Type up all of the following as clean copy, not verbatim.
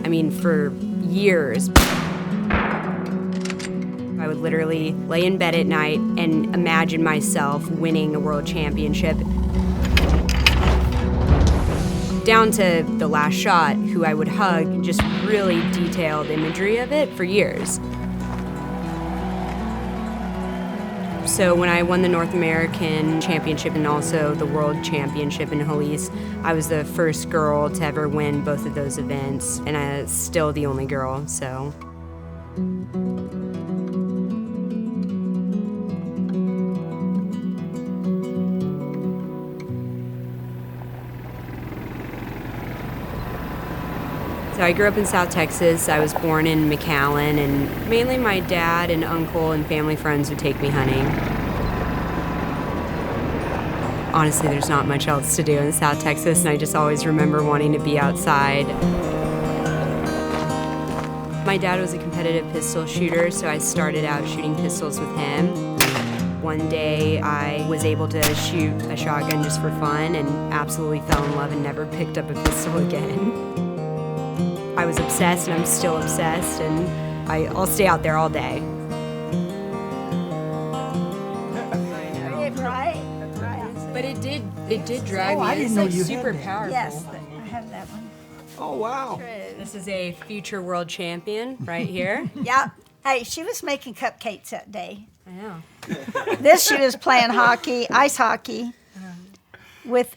I mean, for years, I would literally lay in bed at night and imagine myself winning a world championship. Down to the last shot, who I would hug, just really detailed imagery of it for years. So when I won the North American Championship and also the World Championship in Helice, I was the first girl to ever win both of those events, and I'm still the only girl, so. So I grew up in South Texas. I was born in McAllen, and mainly my dad and uncle and family friends would take me hunting. Honestly, there's not much else to do in South Texas, and I just always remember wanting to be outside. My dad was a competitive pistol shooter, so I started out shooting pistols with him. One day I was able to shoot a shotgun just for fun and absolutely fell in love and never picked up a pistol again. I was obsessed, and I'm still obsessed, and I'll stay out there all day. Right. But it did drag me. I didn't It's know like you super had that. powerful. Yes, I have that one. Oh, wow. This is a future world champion right here. Yeah. Hey, she was making cupcakes that day. I know. This she was playing hockey, ice hockey, with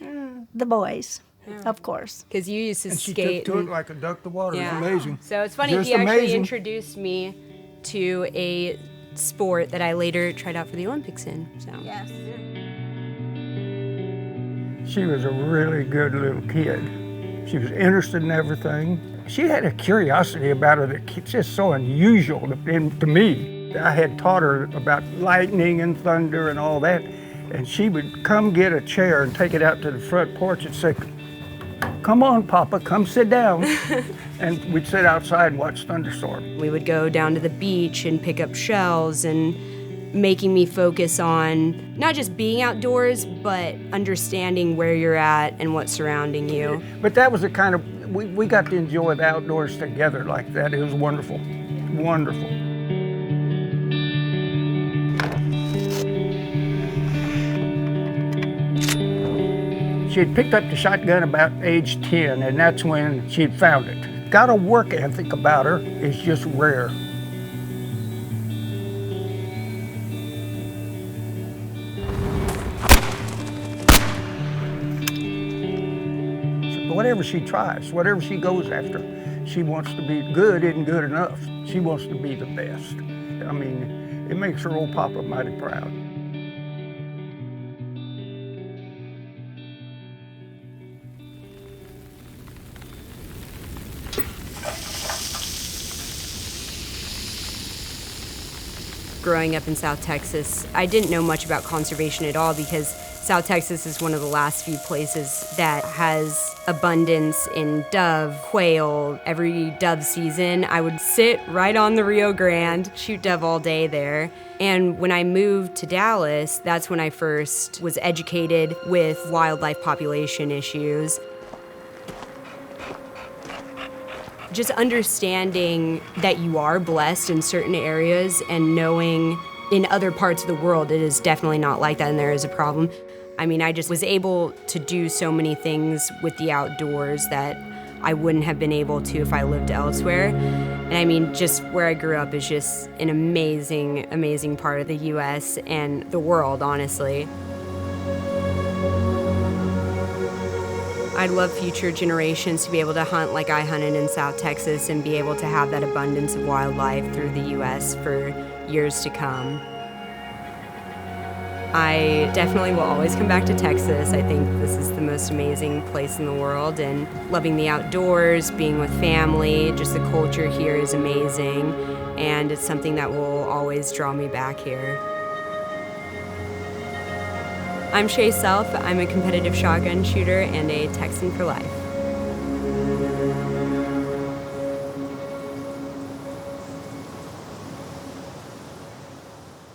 the boys, of course. Because you used to And she skate. took to it like a duck to water. Yeah. It's amazing. So it's funny, Just he actually amazing. introduced me to a sport that I later tried out for the Olympics in. So. Yes. She was a really good little kid. She was interested in everything. She had a curiosity about her that's just so unusual to me. I had taught her about lightning and thunder and all that, and she would come get a chair and take it out to the front porch and say, "Come on, Papa, come sit down." And we'd sit outside and watch thunderstorm. We would go down to the beach and pick up shells, and making me focus on not just being outdoors, but understanding where you're at and what's surrounding you. But that was the kind of, we got to enjoy the outdoors together like that. It was wonderful, wonderful. She had picked up the shotgun about age 10, and that's when she had found it. Got a work ethic about her is just rare. Whatever she tries, whatever she goes after, she wants to be good isn't good enough. She wants to be the best. I mean, it makes her old papa mighty proud. Growing up in South Texas, I didn't know much about conservation at all because South Texas is one of the last few places that has abundance in dove, quail. Every dove season, I would sit right on the Rio Grande, shoot dove all day there. And when I moved to Dallas, that's when I first was educated with wildlife population issues. Just understanding that you are blessed in certain areas and knowing in other parts of the world it is definitely not like that and there is a problem. I mean, I just was able to do so many things with the outdoors that I wouldn't have been able to if I lived elsewhere. And I mean, just where I grew up is just an amazing, amazing part of the US and the world, honestly. I'd love future generations to be able to hunt like I hunted in South Texas and be able to have that abundance of wildlife through the US for years to come. I definitely will always come back to Texas. I think this is the most amazing place in the world, and loving the outdoors, being with family, just the culture here is amazing, and it's something that will always draw me back here. I'm Shea Self. I'm a competitive shotgun shooter and a Texan for life.